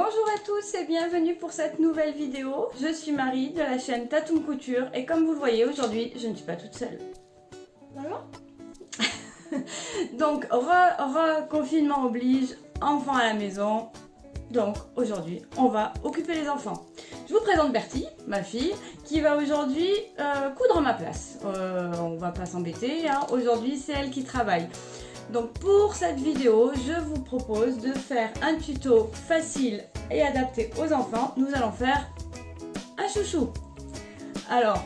Bonjour à tous et bienvenue pour cette nouvelle vidéo. Je suis Marie de la chaîne Tatoum Couture et comme vous le voyez aujourd'hui, je ne suis pas toute seule. Bonjour. Donc, reconfinement oblige, enfants à la maison. Donc aujourd'hui, on va occuper les enfants. Je vous présente Bertie, ma fille, qui va aujourd'hui coudre à ma place. On va pas s'embêter, hein. Aujourd'hui c'est elle qui travaille. Donc pour cette vidéo, je vous propose de faire un tuto facile et adapté aux enfants. Nous allons faire un chouchou. Alors,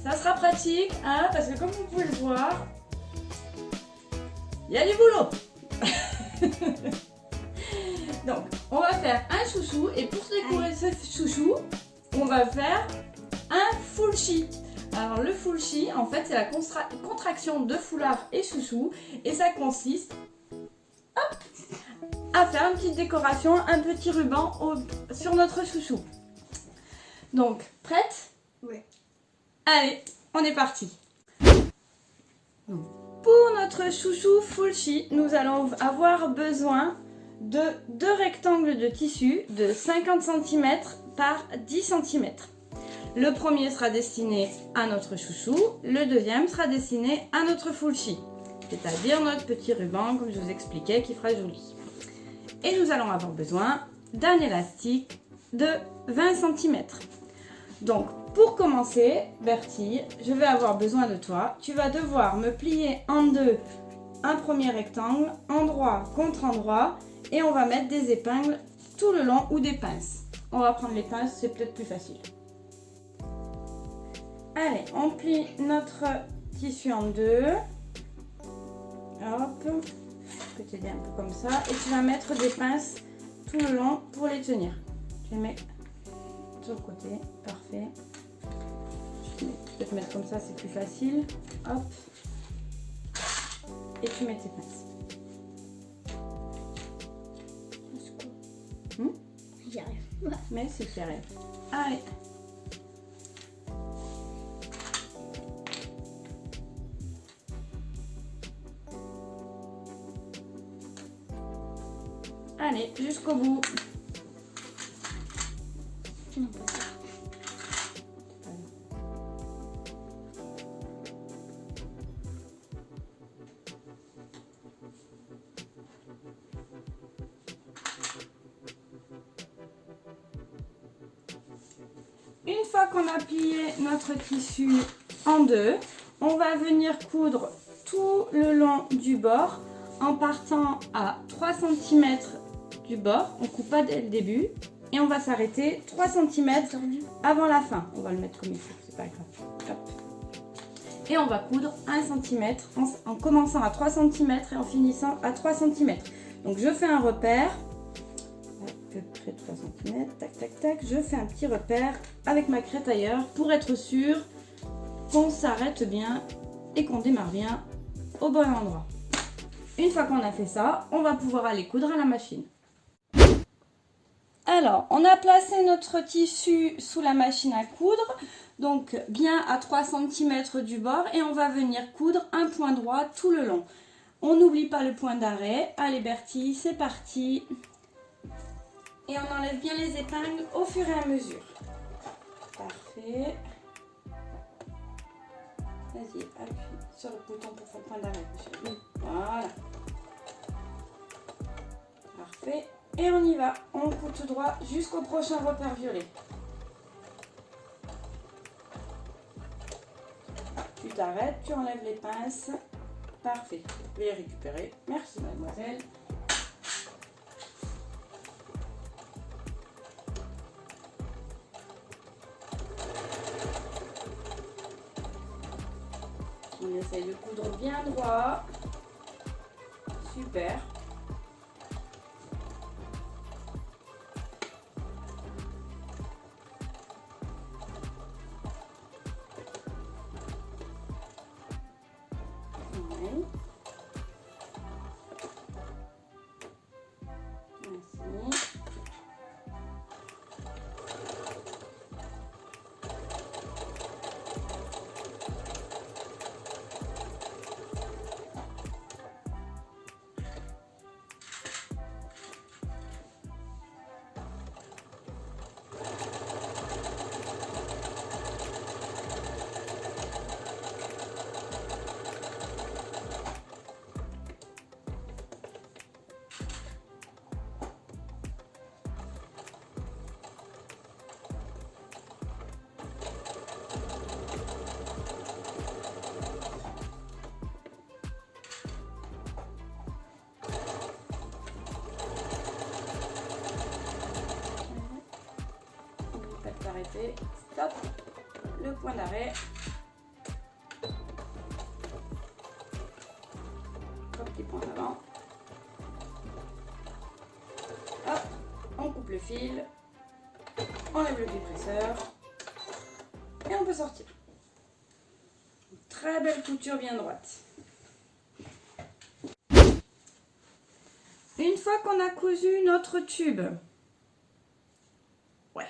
ça sera pratique, hein, parce que comme vous pouvez le voir, il y a du boulot. Donc, on va faire un chouchou et pour décorer ce chouchou, on va faire un fullshi. Alors le fullshi, en fait, c'est la contraction de foulard et chouchou et ça consiste à faire une petite décoration, un petit ruban sur notre chouchou. Donc, prête? Oui. Allez, on est parti. Pour notre chouchou fullshi, nous allons avoir besoin de deux rectangles de tissu de 50 cm par 10 cm. Le premier sera destiné à notre chouchou, le deuxième sera destiné à notre fullshi, c'est-à-dire notre petit ruban, comme je vous expliquais, qui fera joli. Et nous allons avoir besoin d'un élastique de 20 cm. Donc, pour commencer, Bertie, je vais avoir besoin de toi. Tu vas devoir me plier en deux un premier rectangle, endroit contre endroit, et on va mettre des épingles tout le long ou des pinces. On va prendre les pinces, c'est peut-être plus facile. Allez, on plie notre tissu en deux. Hop, je peux t'aider un peu comme ça. Et tu vas mettre des pinces tout le long pour les tenir. Tu les mets sur le côté, parfait. Tu peux te mettre comme ça, c'est plus facile. Hop. Et tu mets tes pinces. J'y arrive. Mais c'est carré. Allez. Allez, jusqu'au bout. Non, pas ça. Une fois qu'on a plié notre tissu en deux, on va venir coudre tout le long du bord en partant à 3 cm du bord. On ne coupe pas dès le début et on va s'arrêter 3 cm avant la fin. On va le mettre comme il faut, c'est pas grave. Hop. Et on va coudre 1 cm en commençant à 3 cm et en finissant à 3 cm. Donc je fais un repère. À peu près 3 cm, tac tac tac, je fais un petit repère avec ma crétailleur pour être sûr qu'on s'arrête bien et qu'on démarre bien au bon endroit. Une fois qu'on a fait ça, on va pouvoir aller coudre à la machine. Alors, on a placé notre tissu sous la machine à coudre, donc bien à 3 cm du bord et on va venir coudre un point droit tout le long. On n'oublie pas le point d'arrêt. Allez Bertie, c'est parti! Et on enlève bien les épingles au fur et à mesure. Parfait. Vas-y, appuie sur le bouton pour faire le point d'arrêt. Voilà. Parfait. Et on y va. On coud tout droit jusqu'au prochain repère violet. Tu t'arrêtes, tu enlèves les pinces. Parfait. Je vais les récupérer. Merci mademoiselle. On essaye de coudre bien droit. Super. Ouais. Merci. Parfait. Stop. Le point d'arrêt. Hop, petit point en avant. Hop, on coupe le fil. On enlève le dépresseur. Et on peut sortir. Une très belle couture bien droite. Une fois qu'on a cousu notre tube, ouais,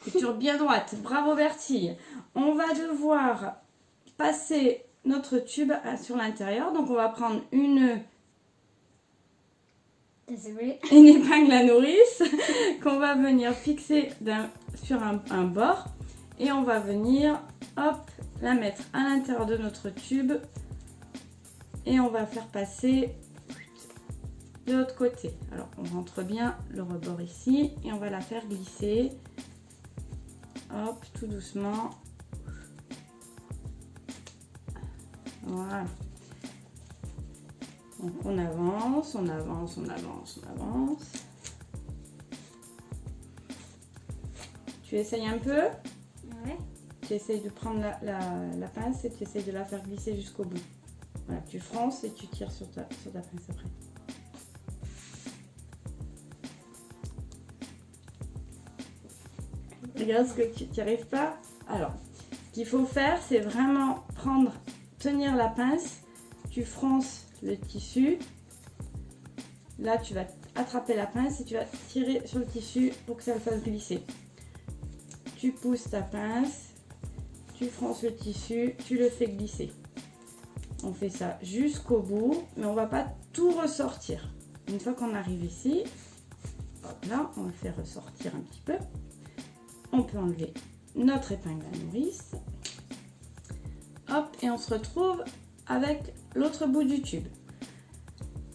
couture bien droite, bravo Bertille, on va devoir passer notre tube sur l'intérieur. Donc on va prendre une épingle à nourrice qu'on va venir fixer sur un bord et on va venir, hop, la mettre à l'intérieur de notre tube et on va faire passer de l'autre côté. Alors on rentre bien le rebord ici et on va la faire glisser, hop, tout doucement. Voilà. Donc on avance, on avance, on avance, on avance. Tu essayes un peu? Ouais. Tu essayes de prendre la pince et tu essayes de la faire glisser jusqu'au bout. Voilà, tu fronces et tu tires sur ta pince après. Regarde ce que tu n'y arrives pas. Alors, ce qu'il faut faire, c'est vraiment tenir la pince, tu fronces le tissu. Là, tu vas attraper la pince et tu vas tirer sur le tissu pour que ça le fasse glisser. Tu pousses ta pince, tu fronces le tissu, tu le fais glisser. On fait ça jusqu'au bout, mais on va pas tout ressortir. Une fois qu'on arrive ici, hop là, on le fait ressortir un petit peu. On peut enlever notre épingle à nourrice. Hop, et on se retrouve avec l'autre bout du tube.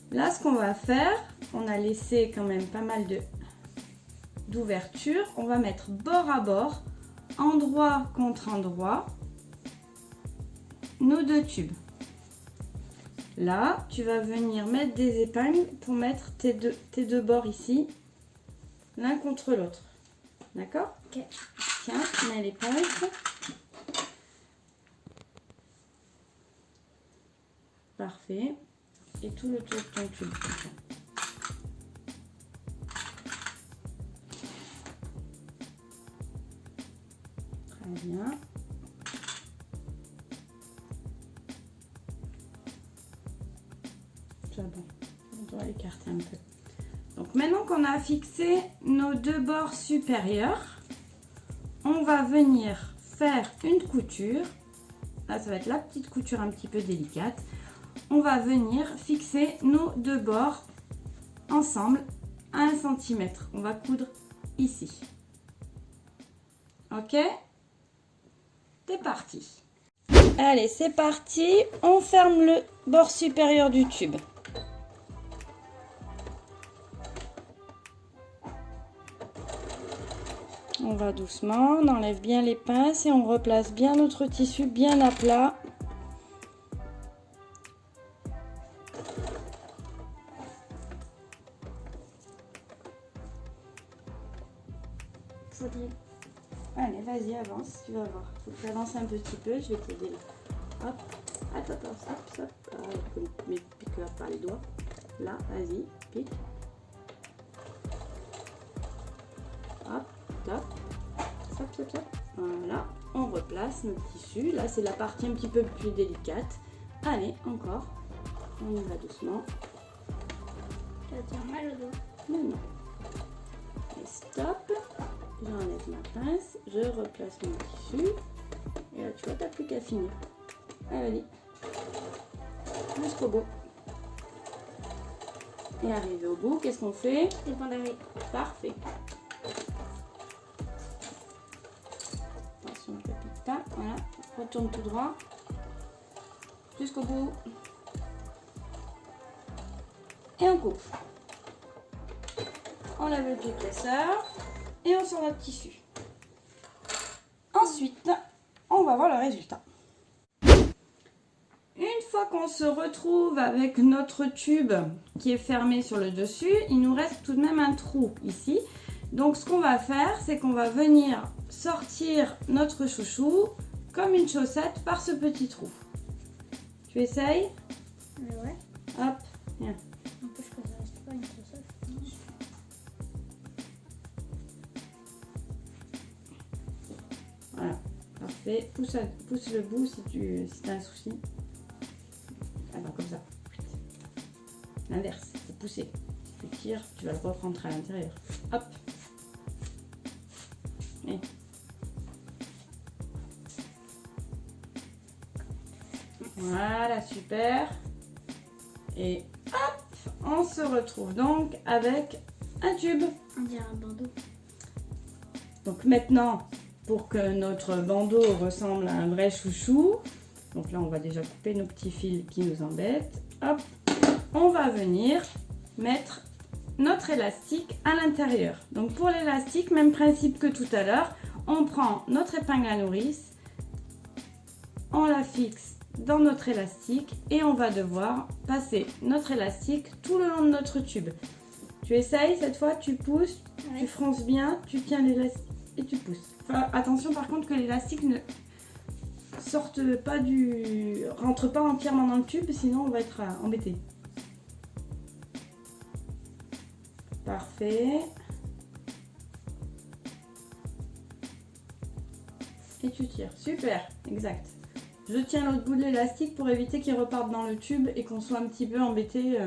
Là, ce qu'on va faire, on a laissé quand même pas mal d'ouverture. On va mettre bord à bord, endroit contre endroit, nos deux tubes. Là, tu vas venir mettre des épingles pour mettre tes deux bords ici, l'un contre l'autre. D'accord? Ok. Tiens, mets les pinces. Parfait. Et tout le tour de ton tube. Très bien. C'est bon. On doit écarter un peu. Donc maintenant qu'on a fixé nos deux bords supérieurs, on va venir faire une couture. Là, ça va être la petite couture un petit peu délicate. On va venir fixer nos deux bords ensemble à 1 cm. On va coudre ici. Ok? C'est parti. Allez, c'est parti. On ferme le bord supérieur du tube. On va doucement, on enlève bien les pinces et on replace bien notre tissu bien à plat. Faudrait. Allez, vas-y, avance, tu vas voir. Faut que tu avances un petit peu, je vais t'aider là. Hop, attends, hop. Mais pique-la par les doigts. Là, vas-y, pique. Hop, top. Stop. Voilà, on replace notre tissu. Là, c'est la partie un petit peu plus délicate. Allez, encore. On y va doucement. Ça va te faire mal au dos. Non. Et stop. J'enlève ma pince. Je replace mon tissu. Et là, tu vois, t'as plus qu'à finir. Allez, jusqu'au bout. Et arrivé au bout, qu'est-ce qu'on fait? Les points d'arrêt. Parfait. Attention, pépita. Voilà. Retourne tout droit. Jusqu'au bout. Et on coupe. On lave le dépresseur. Et on sort notre tissu. Ensuite, on va voir le résultat. Une fois qu'on se retrouve avec notre tube qui est fermé sur le dessus, il nous reste tout de même un trou ici. Donc ce qu'on va faire, c'est qu'on va venir sortir notre chouchou comme une chaussette par ce petit trou. Tu essayes? Ouais. Hop, viens. N'empêche que ça reste pas une chaussette. Voilà, parfait. Pousse le bout si tu as un souci. Ah ben, comme ça. L'inverse, faut pousser. Si tu tires, tu vas le rentrer à l'intérieur. Hop. Et. Voilà, super. Et hop, on se retrouve donc avec un tube. On dirait un bandeau. Donc maintenant, pour que notre bandeau ressemble à un vrai chouchou, donc là on va déjà couper nos petits fils qui nous embêtent. Hop, on va venir mettre notre élastique à l'intérieur. Donc pour l'élastique, même principe que tout à l'heure, on prend notre épingle à nourrice, on la fixe dans notre élastique et on va devoir passer notre élastique tout le long de notre tube. Tu essayes cette fois, tu pousses, Ouais. tu fronces bien, tu tiens l'élastique et tu pousses. Enfin, attention par contre que l'élastique ne sorte pas rentre pas entièrement dans le tube, sinon on va être embêté. Parfait. Et tu tires. Super, exact. Je tiens l'autre bout de l'élastique pour éviter qu'il reparte dans le tube et qu'on soit un petit peu embêté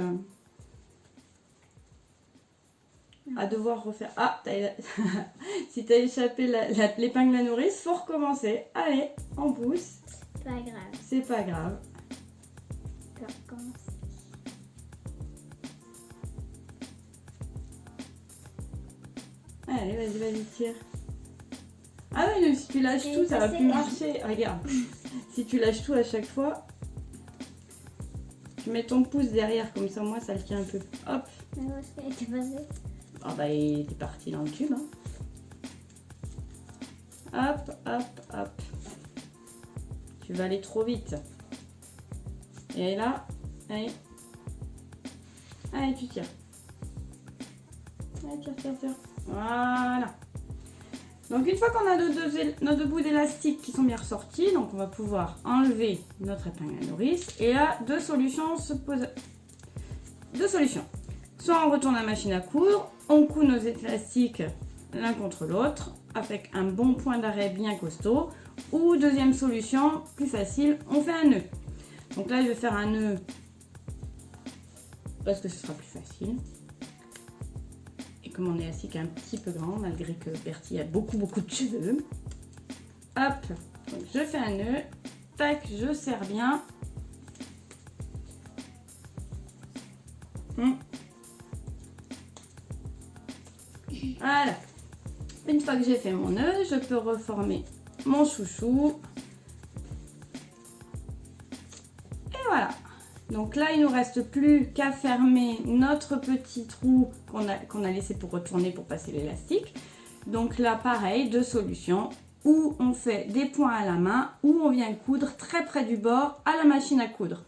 à devoir refaire. Ah, si t'as échappé l'épingle à nourrice, faut recommencer. Allez, on pousse. Pas grave. C'est pas grave. On peut recommencer. Allez, vas-y, tire. Ah oui, mais si tu lâches Et tout, ça va passer plus là. marcher. Regarde, si tu lâches tout à chaque fois, tu mets ton pouce derrière, comme ça, moi, ça le tient un peu. Hop. Mais où est-ce qu'elle était passée? Ah bah, il est parti dans le tube. Hein. Hop, hop, hop. Tu vas aller trop vite. Et là, allez. Allez, tu tires. Allez, tire. Voilà. Donc une fois qu'on a nos deux bouts d'élastique qui sont bien ressortis, donc on va pouvoir enlever notre épingle à nourrice. Et là, deux solutions se posent. Deux solutions. Soit on retourne la machine à coudre, on coud nos élastiques l'un contre l'autre avec un bon point d'arrêt bien costaud. Ou deuxième solution, plus facile, on fait un nœud. Donc là, je vais faire un nœud parce que ce sera plus facile. Et comme mon élastique est un petit peu grand, malgré que Bertie a beaucoup de cheveux. Hop, donc je fais un nœud. Tac, je serre bien. Voilà. Une fois que j'ai fait mon nœud, je peux reformer mon chouchou. Et voilà. Donc là, il ne nous reste plus qu'à fermer notre petit trou qu'on a laissé pour retourner pour passer l'élastique. Donc là, pareil, deux solutions. Ou on fait des points à la main, ou on vient coudre très près du bord à la machine à coudre.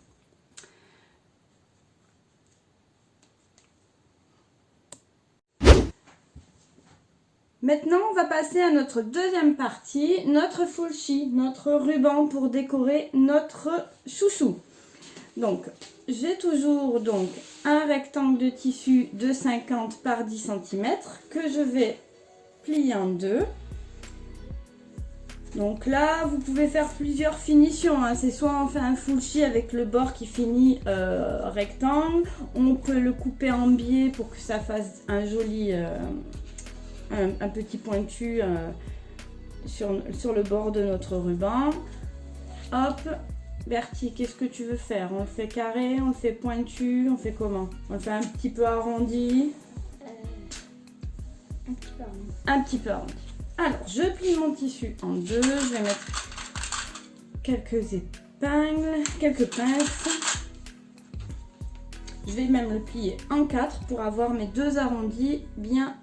Maintenant, on va passer à notre deuxième partie, notre fulchi, notre ruban pour décorer notre chouchou. Donc, j'ai toujours donc un rectangle de tissu de 50 par 10 cm que je vais plier en deux. Donc là, vous pouvez faire plusieurs finitions. Hein. C'est soit on fait un fulchi avec le bord qui finit rectangle, on peut le couper en biais pour que ça fasse un joli, un petit pointu sur le bord de notre ruban. Hop, Bertie, qu'est-ce que tu veux faire? On le fait carré, on le fait pointu, on fait comment? On le fait un petit peu arrondi? Un petit peu arrondi. Un petit peu arrondi. Alors, je plie mon tissu en deux. Je vais mettre quelques épingles, quelques pinces. Je vais même le plier en quatre pour avoir mes deux arrondis bien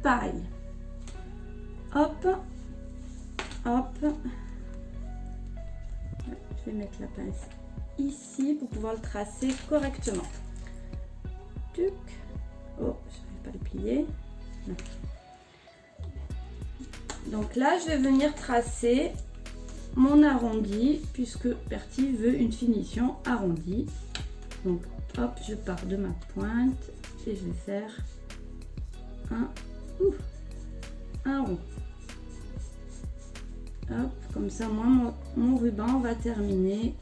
pareils. Hop, hop. Je vais mettre la pince ici pour pouvoir le tracer correctement. Tuc. Oh, je n'arrive pas à le plier. Donc là, je vais venir tracer mon arrondi puisque Bertie veut une finition arrondie. Donc hop, je pars de ma pointe et je vais faire un rond. Hop, comme ça, moi, mon ruban va terminer.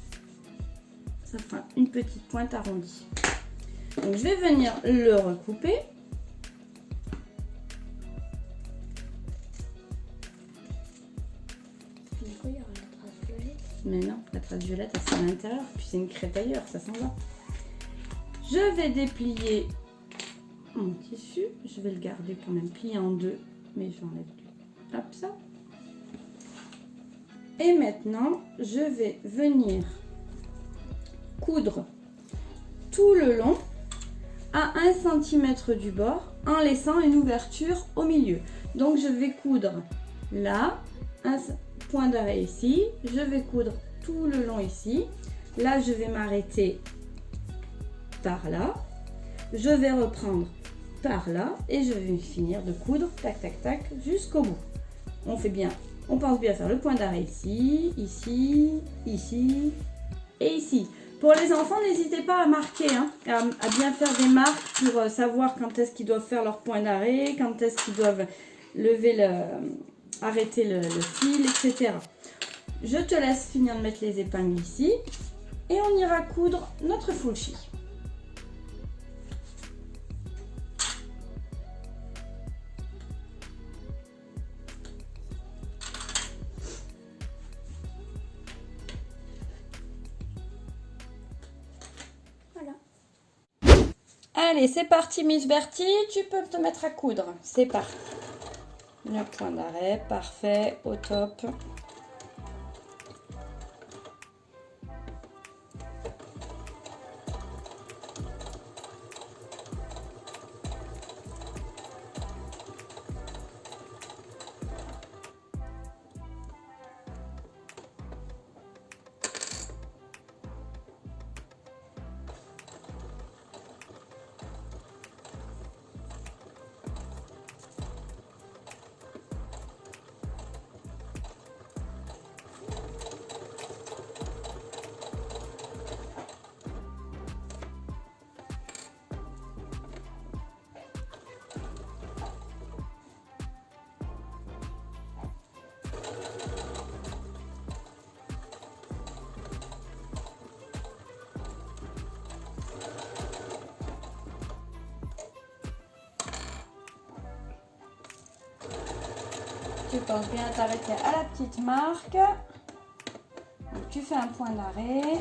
Ça fera une petite pointe arrondie. Donc je vais venir le recouper. Du coup, il y aura la trace violette. Mais non, la trace violette, elle sera à l'intérieur. Puis c'est une crétailleur, ça s'en va. Je vais déplier mon tissu. Je vais le garder quand même plié en deux. Mais j'enlève du... Hop, ça. Et maintenant, je vais venir coudre tout le long à 1 cm du bord en laissant une ouverture au milieu. Donc je vais coudre là, un point d'arrêt ici, je vais coudre tout le long ici. Là, je vais m'arrêter par là, je vais reprendre par là et je vais finir de coudre tac tac tac jusqu'au bout. On fait bien, on pense bien faire le point d'arrêt ici, ici, ici et ici. Pour les enfants, n'hésitez pas à marquer, hein, à bien faire des marques pour savoir quand est-ce qu'ils doivent faire leur point d'arrêt, quand est-ce qu'ils doivent arrêter le fil, etc. Je te laisse finir de mettre les épingles ici et on ira coudre notre full-chi. Allez, c'est parti Miss Bertie, tu peux te mettre à coudre. C'est parti. Le point d'arrêt, parfait, au top. Tu penses bien t'arrêter à la petite marque. Donc, tu fais un point d'arrêt.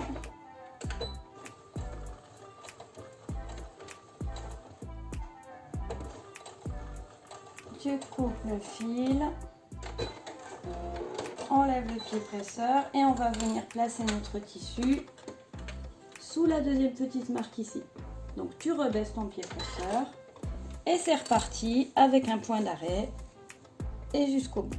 Tu coupes le fil. Enlève le pied presseur et on va venir placer notre tissu sous la deuxième petite marque ici. Donc tu rebaisses ton pied presseur et c'est reparti avec un point d'arrêt et jusqu'au bout.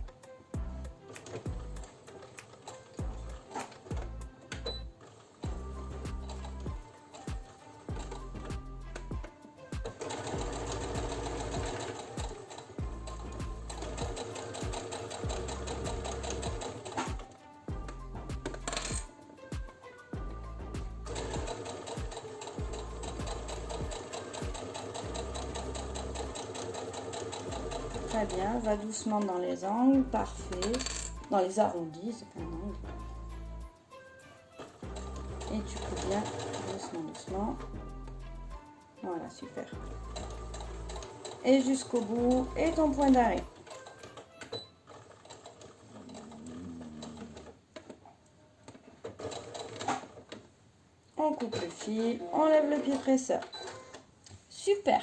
Très bien, va doucement dans les angles, parfait. Dans les arrondis, c'est pas un angle. Et tu coupes bien, doucement, doucement. Voilà, super. Et jusqu'au bout, et ton point d'arrêt. On coupe le fil, on lève le pied presseur. Super.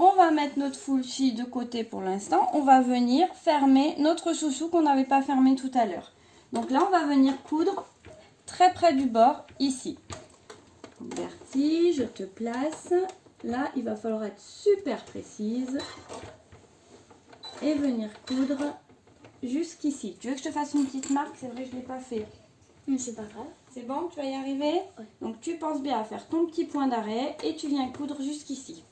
On va mettre notre full-chi de côté pour l'instant. On va venir fermer notre chouchou qu'on n'avait pas fermé tout à l'heure. Donc là, on va venir coudre très près du bord, ici. Bertie, je te place. Là, il va falloir être super précise. Et venir coudre jusqu'ici. Tu veux que je te fasse une petite marque? C'est vrai que je ne l'ai pas fait. Mais c'est pas grave. C'est bon, tu vas y arriver? Ouais. Donc tu penses bien à faire ton petit point d'arrêt et tu viens coudre jusqu'ici.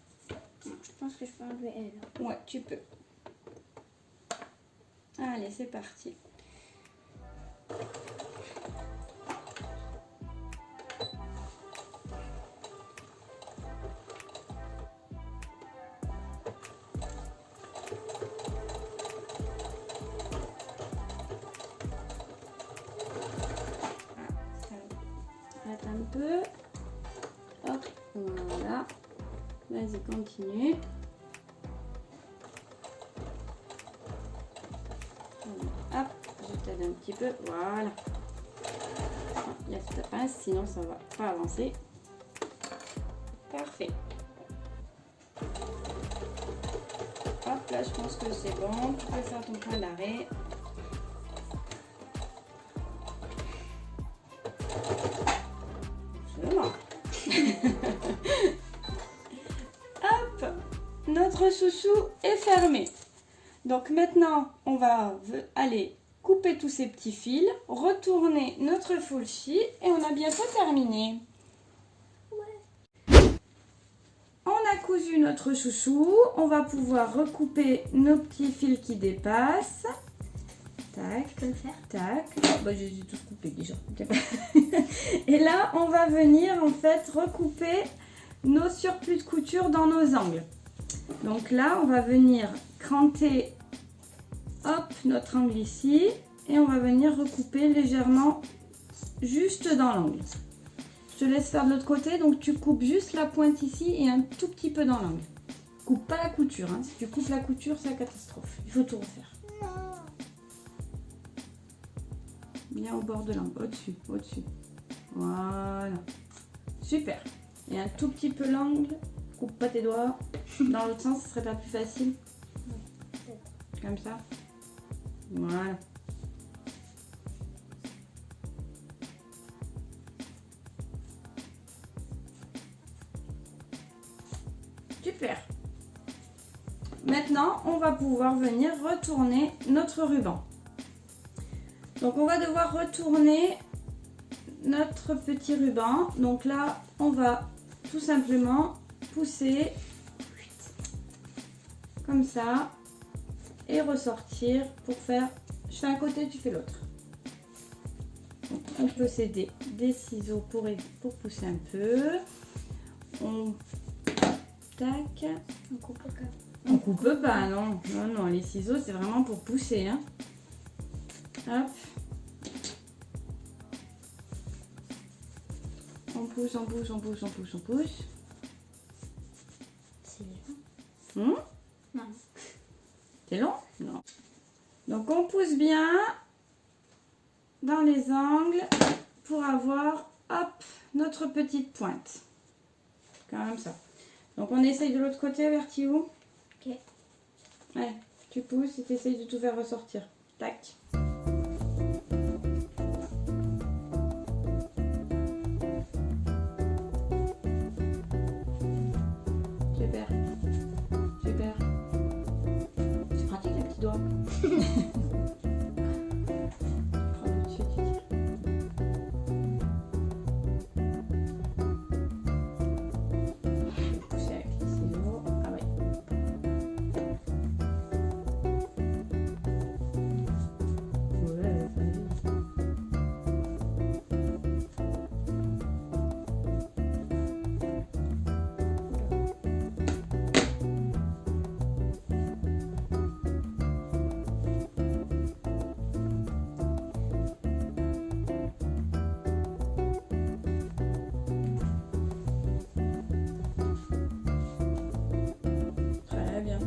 Je pense que je peux enlever elle. Ouais, tu peux. Allez, c'est parti. Arrête un peu. Hop, voilà. Vas-y, continue. Hop, je t'aide un petit peu. Voilà. Lève ta pince, sinon ça va pas avancer. Parfait. Hop, là je pense que c'est bon. Tu peux faire ton point d'arrêt. Hop, notre chouchou est fermé. Donc maintenant, on va aller couper tous ces petits fils, retourner notre full-chi et on a bientôt terminé. Ouais. On a cousu notre chouchou, on va pouvoir recouper nos petits fils qui dépassent. Tac, Je peux le faire. tac. Oh, bah, je les ai tous coupés déjà. Et là, on va venir en fait recouper nos surplus de couture dans nos angles. Donc là, on va venir cranter, hop, notre angle ici. Et on va venir recouper légèrement juste dans l'angle. Je te laisse faire de l'autre côté. Donc tu coupes juste la pointe ici et un tout petit peu dans l'angle. Coupe pas la couture. Hein. Si tu coupes la couture, c'est la catastrophe. Il faut tout refaire. Bien au bord de l'angle, au-dessus, au-dessus. Voilà. Super. Et un tout petit peu l'angle. Coupe pas tes doigts. Dans l'autre sens, ce serait pas plus facile. Comme ça. Voilà. Super. Maintenant, on va pouvoir venir retourner notre ruban. Donc on va devoir retourner notre petit ruban. Donc là, on va tout simplement pousser comme ça et ressortir pour faire, je fais un côté, tu fais l'autre. On peut s'aider des ciseaux pour pousser un peu. On tac. On coupe pas. On coupe pas, non. Non, non, les ciseaux c'est vraiment pour pousser. Hein. Hop. On pousse, on pousse, on pousse, on pousse, on pousse. C'est long. Non. C'est long? Non. Donc on pousse bien dans les angles pour avoir, hop, notre petite pointe. Comme ça. Donc on essaye de l'autre côté, Verti où? Ok. Ouais, tu pousses et tu essayes de tout faire ressortir. Tac. Super. Super. C'est pratique les petits doigts. Prends le dessus, tu tires. Pousser avec les ciseaux. Ah ouais. Ouais, vas-y. Très bien.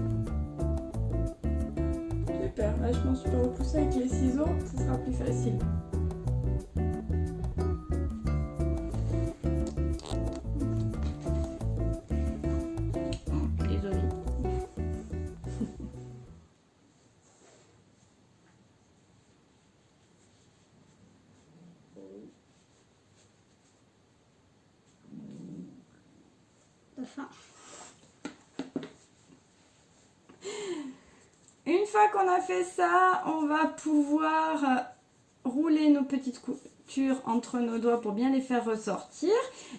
Super. Là, je pense que tu peux repousser avec les ciseaux, ce sera plus facile. Désolée. T'as faim. Une fois qu'on a fait ça, on va pouvoir rouler nos petites couture entre nos doigts pour bien les faire ressortir.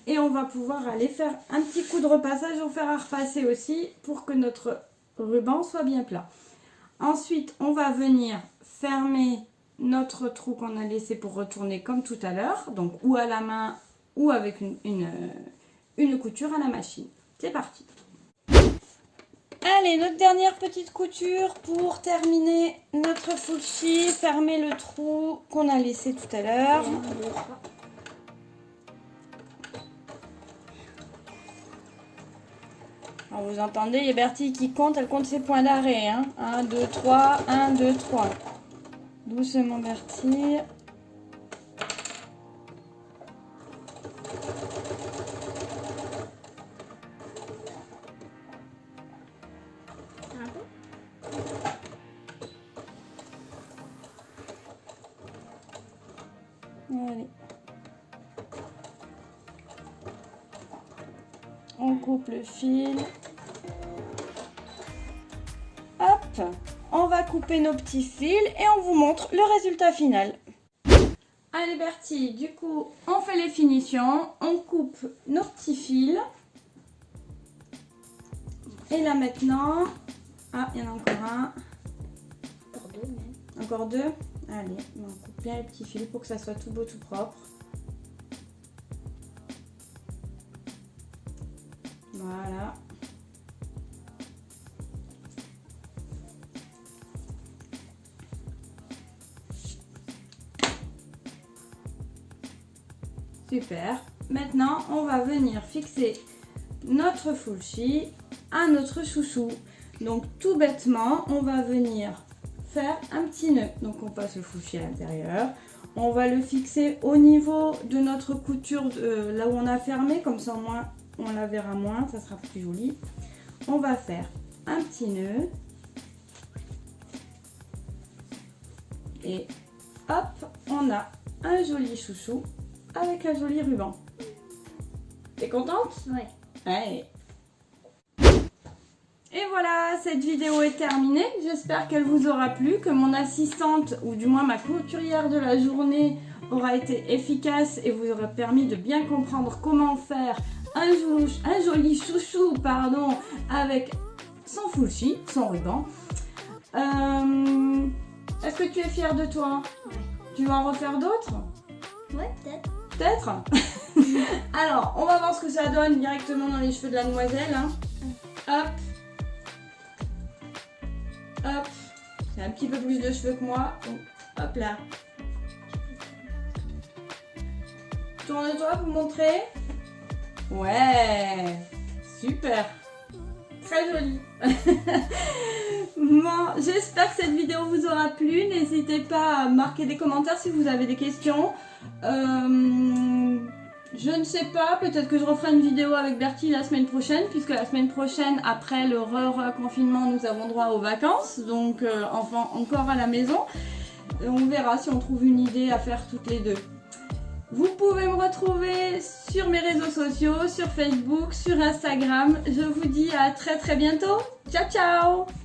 Et on va pouvoir aller faire un petit coup de repassage ou faire à repasser aussi pour que notre ruban soit bien plat. Ensuite, on va venir fermer notre trou qu'on a laissé pour retourner comme tout à l'heure. Donc, ou à la main ou avec une couture à la machine. C'est parti. Allez, notre dernière petite couture pour terminer notre fuchi, fermer le trou qu'on a laissé tout à l'heure. Alors vous entendez, il y a Bertie qui compte, elle compte ses points d'arrêt. Hein. 1, 2, 3, 1, 2, 3. Doucement Bertie. Allez. On coupe le fil. Hop, on va couper nos petits fils et on vous montre le résultat final. Allez Bertie, du coup, on fait les finitions. On coupe nos petits fils. Et là maintenant... Ah, il y en a encore un. Encore deux même. Encore deux. Allez, on coupe bien les petits fils pour que ça soit tout beau, tout propre. Voilà. Super. Maintenant, on va venir fixer notre fuchi à notre chouchou. Donc, tout bêtement, on va venir faire un petit nœud. Donc on passe le fuchi à l'intérieur. On va le fixer au niveau de notre couture, là où on a fermé, comme ça au moins on la verra moins, ça sera plus joli. On va faire un petit nœud. Et hop, on a un joli chouchou avec un joli ruban. T'es contente? Ouais. Allez. Et voilà, cette vidéo est terminée. J'espère qu'elle vous aura plu, que mon assistante, ou du moins ma couturière de la journée, aura été efficace et vous aura permis de bien comprendre comment faire un joli chouchou, avec son fuchi, son ruban. Est-ce que tu es fière de toi? Ouais. Tu vas en refaire d'autres? Ouais, peut-être. Peut-être. Alors, on va voir ce que ça donne directement dans les cheveux de la demoiselle. Hein. Hop. Hop. C'est un petit peu plus de cheveux que moi. Donc, hop là. Tourne-toi pour montrer. Ouais. Super. Très joli. Bon, j'espère que cette vidéo vous aura plu. N'hésitez pas à marquer des commentaires si vous avez des questions. Je ne sais pas, peut-être que je referai une vidéo avec Bertie la semaine prochaine, puisque la semaine prochaine, après le confinement, nous avons droit aux vacances, donc enfin encore à la maison. On verra si on trouve une idée à faire toutes les deux. Vous pouvez me retrouver sur mes réseaux sociaux, sur Facebook, sur Instagram. Je vous dis à très bientôt. Ciao ciao!